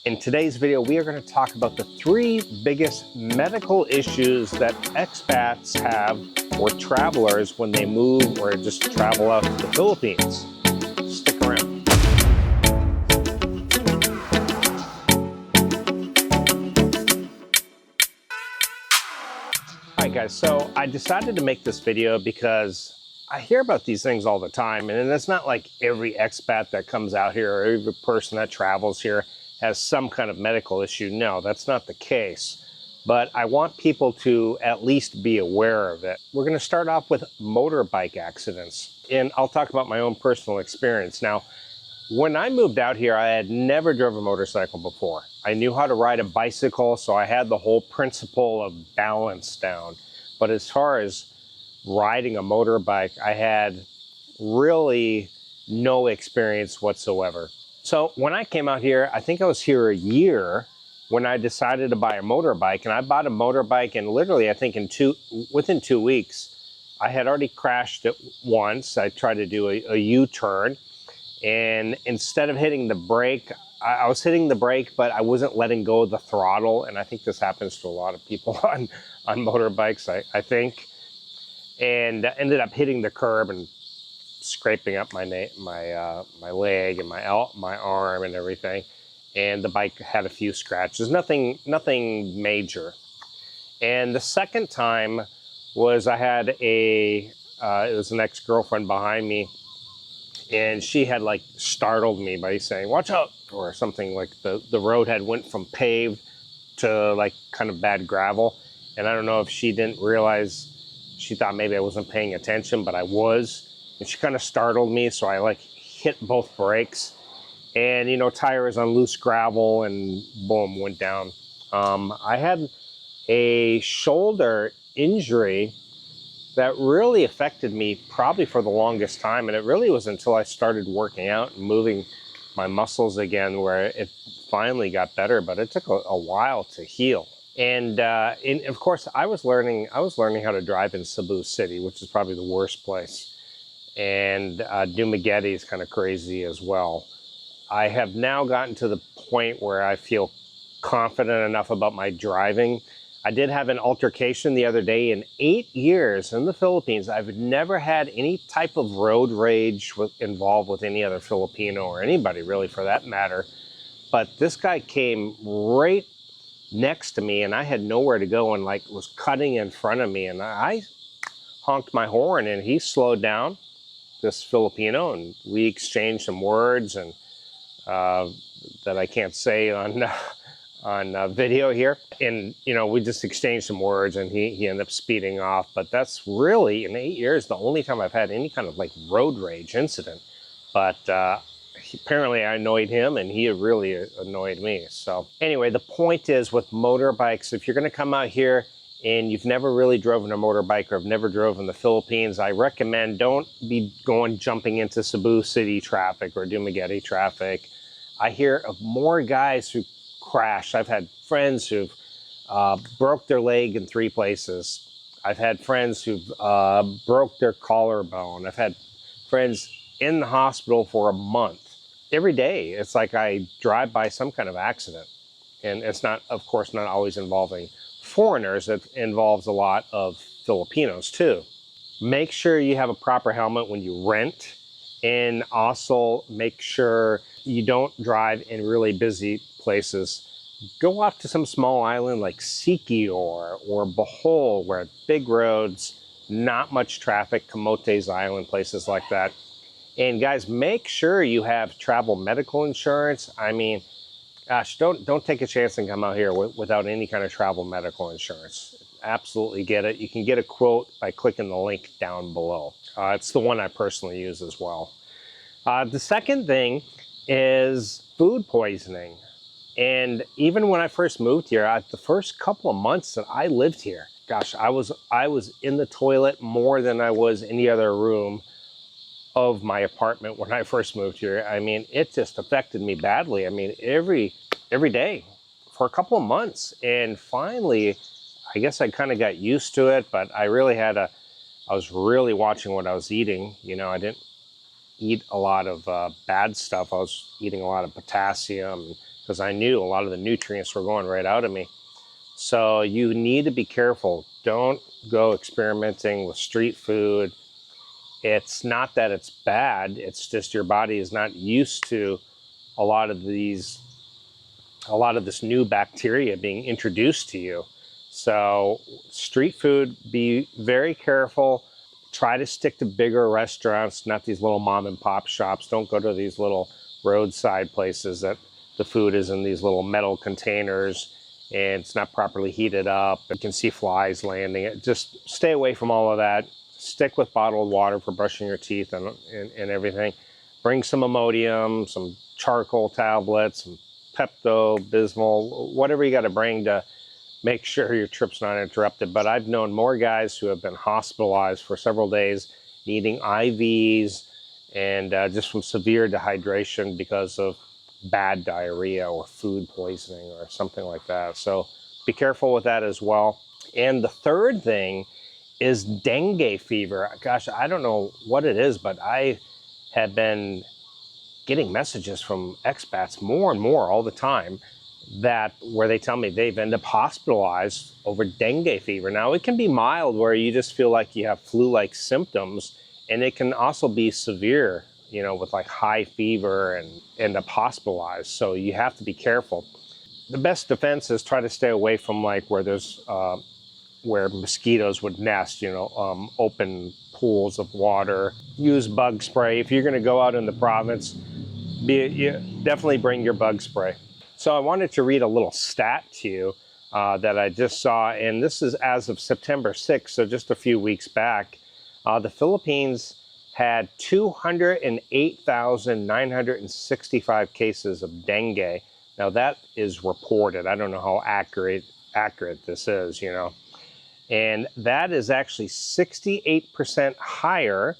In today's video, we are going to talk about the 3 biggest medical issues that expats have or travelers when they move or just travel out to the Philippines. Stick around. Alright guys, so I decided to make this video because I hear about these things all the time, and it's not like every expat that comes out here or every person that travels here has some kind of medical issue. No, that's not the case. But I want people to at least be aware of it. We're going to start off with motorbike accidents, and I'll talk about my own personal experience. Now, when I moved out here, I had never driven a motorcycle before. I knew how to ride a bicycle, so I had the whole principle of balance down. But as far as riding a motorbike, I had really no experience whatsoever. So when I came out here, I think I was here a year when I decided to buy a motorbike, and I bought a motorbike, and literally I think within 2 weeks, I had already crashed it once. I tried to do a U-turn, and instead of hitting the brake, I was hitting the brake, but I wasn't letting go of the throttle, and I think this happens to a lot of people on motorbikes, I think, and ended up hitting the curb and scraping up my leg and my arm and everything, and the bike had a few scratches, nothing major. And the second time was I had it was an ex-girlfriend behind me, and she had like startled me by saying, "Watch out," or something. Like the road had went from paved to like kind of bad gravel, and I don't know if she didn't realize, she thought maybe I wasn't paying attention, but I was. And she kind of startled me, so I like hit both brakes, and tire was on loose gravel, and boom, went down. I had a shoulder injury that really affected me probably for the longest time, and it really was until I started working out and moving my muscles again where it finally got better, but it took a while to heal. And of course, I was learning how to drive in Cebu City, which is probably the worst place. And Dumaguete is kind of crazy as well. I have now gotten to the point where I feel confident enough about my driving. I did have an altercation the other day. In 8 years in the Philippines, I've never had any type of road rage involved with any other Filipino or anybody really for that matter. But this guy came right next to me, and I had nowhere to go, and like was cutting in front of me, and I honked my horn, and he slowed down, this Filipino, and we exchanged some words and that I can't say on video here. And we just exchanged some words, and he ended up speeding off. But that's really, in 8 years, the only time I've had any kind of like road rage incident. But apparently I annoyed him, and he really annoyed me. So anyway, the point is with motorbikes, if you're going to come out here and you've never really driven a motorbike or have never driven the Philippines, I recommend don't be jumping into Cebu City traffic or Dumaguete traffic. I hear of more guys who crash. I've had friends who've broke their leg in 3 places. I've had friends who've broke their collarbone. I've had friends in the hospital for a month. Every day, it's like I drive by some kind of accident. And it's not, of course, not always involving foreigners. It involves a lot of Filipinos too. Make sure you have a proper helmet when you rent, and also make sure you don't drive in really busy places. Go off to some small island like Siquijor or Bohol, where big roads, not much traffic, Camotes Island, places like that. And guys, make sure you have travel medical insurance. I mean, gosh, don't take a chance and come out here without any kind of travel medical insurance. Absolutely get it. You can get a quote by clicking the link down below. It's the one I personally use as well. The second thing is food poisoning. And even when I first moved here, the first couple of months that I lived here, gosh, I was in the toilet more than I was any other room of my apartment when I first moved here. I mean, it just affected me badly. I mean, every day for a couple of months. And finally, I guess I kind of got used to it, but I was really watching what I was eating. I didn't eat a lot of bad stuff. I was eating a lot of potassium, because I knew a lot of the nutrients were going right out of me. So you need to be careful. Don't go experimenting with street food. It's not that it's bad, it's just your body is not used to a lot of this new bacteria being introduced to you. So street food, be very careful. Try to stick to bigger restaurants, not these little mom and pop shops. Don't go to these little roadside places that the food is in these little metal containers and it's not properly heated up. You can see flies landing. Just stay away from all of that. Stick with bottled water for brushing your teeth and everything. Bring some Imodium, some charcoal tablets, some Pepto-Bismol, whatever you got to bring to make sure your trip's not interrupted. But I've known more guys who have been hospitalized for several days needing IVs and just from severe dehydration because of bad diarrhea or food poisoning or something like that. So be careful with that as well. And the third thing is dengue fever. Gosh, I don't know what it is, but I have been getting messages from expats more and more all the time where they tell me they've ended up hospitalized over dengue fever. Now, it can be mild where you just feel like you have flu-like symptoms, and it can also be severe, you know, with like high fever and end up hospitalized. So you have to be careful. The best defense is try to stay away from like where there's where mosquitoes would nest, you know, open pools of water. Use bug spray. If you're going to go out in the province, definitely bring your bug spray. So I wanted to read a little stat to you that I just saw, and this is as of September 6th, so just a few weeks back. The Philippines had 208,965 cases of dengue. Now that is reported. I don't know how accurate this is, you know. And that is actually 68% higher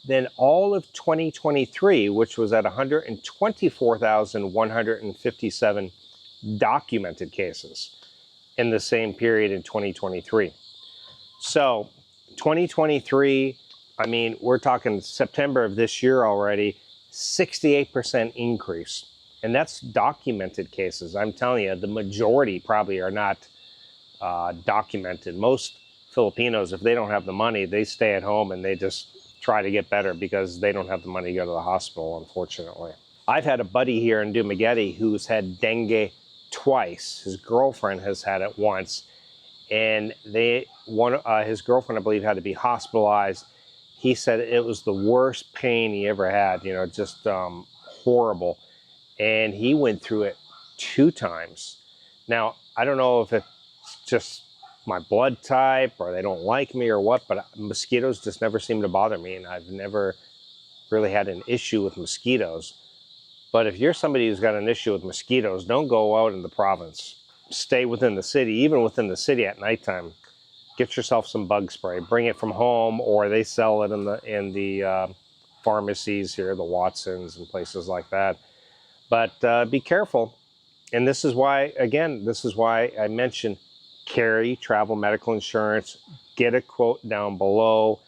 than all of 2023, which was at 124,157 documented cases in the same period in 2023. So 2023, I mean, we're talking September of this year already, 68% increase. And that's documented cases. I'm telling you, the majority probably are not documented. Most Filipinos, if they don't have the money, they stay at home and they just try to get better because they don't have the money to go to the hospital, unfortunately. I've had a buddy here in Dumaguete who's had dengue twice. His girlfriend has had it once, and his girlfriend, I believe, had to be hospitalized. He said it was the worst pain he ever had, you know, just horrible. And he went through it 2 times. Now, I don't know if it's just my blood type or they don't like me or what, but mosquitoes just never seem to bother me, and I've never really had an issue with mosquitoes. But if you're somebody who's got an issue with mosquitoes, don't go out in the province. Stay within the city, even within the city at nighttime. Get yourself some bug spray. Bring it from home, or they sell it in the pharmacies here, the Watsons and places like that. But be careful. And this is why, again, I mentioned carry travel medical insurance. Get a quote down below.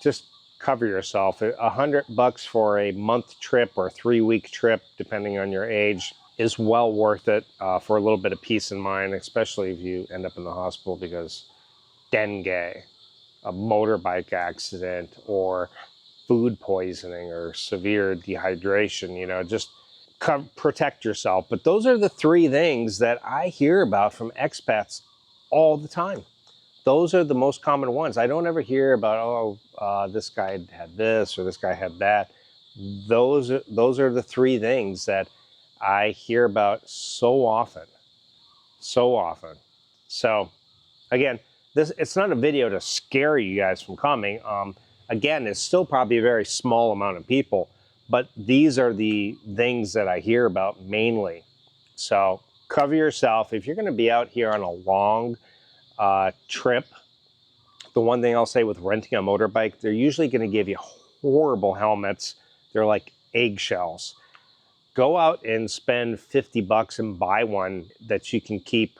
Just cover yourself. $100 for a month trip or a 3-week trip, depending on your age, is well worth it for a little bit of peace of mind, especially if you end up in the hospital because dengue, a motorbike accident, or food poisoning or severe dehydration. You know, just protect yourself. But those are the 3 things that I hear about from expats all the time. Those are the most common ones. I don't ever hear about, this guy had this or this guy had that. Those are the 3 things that I hear about so often. So again, it's not a video to scare you guys from coming. Again, it's still probably a very small amount of people, but these are the things that I hear about mainly. So cover yourself. If you're going to be out here on a long trip, the one thing I'll say with renting a motorbike, they're usually going to give you horrible helmets. They're like eggshells. Go out and spend $50 and buy one that you can keep,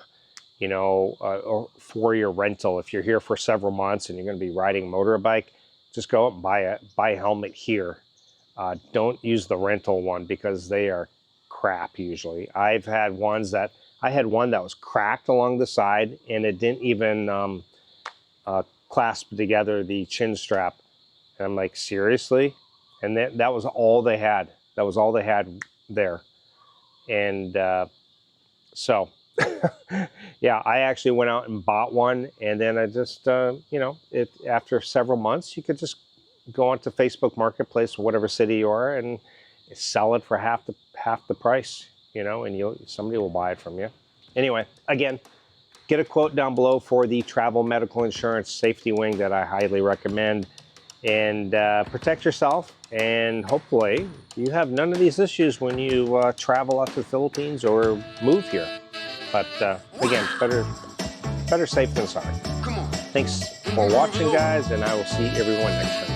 you know, for your rental. If you're here for several months and you're going to be riding a motorbike, just go out and buy a helmet here. Don't use the rental one because they are crap usually. I've had ones that, I had one that was cracked along the side and it didn't even clasp together the chin strap. And I'm like, seriously? And that was all they had. That was all they had there. And so, yeah, I actually went out and bought one. And then I just, you know, after several months, you could just go onto Facebook Marketplace, whatever city you are, and sell it for half the price, you know, and somebody will buy it from you. Anyway, again, get a quote down below for the travel medical insurance safety wing that I highly recommend. And protect yourself, and hopefully you have none of these issues when you travel out to the Philippines or move here. But again, better safe than sorry. Thanks for watching, guys, and I will see everyone next time.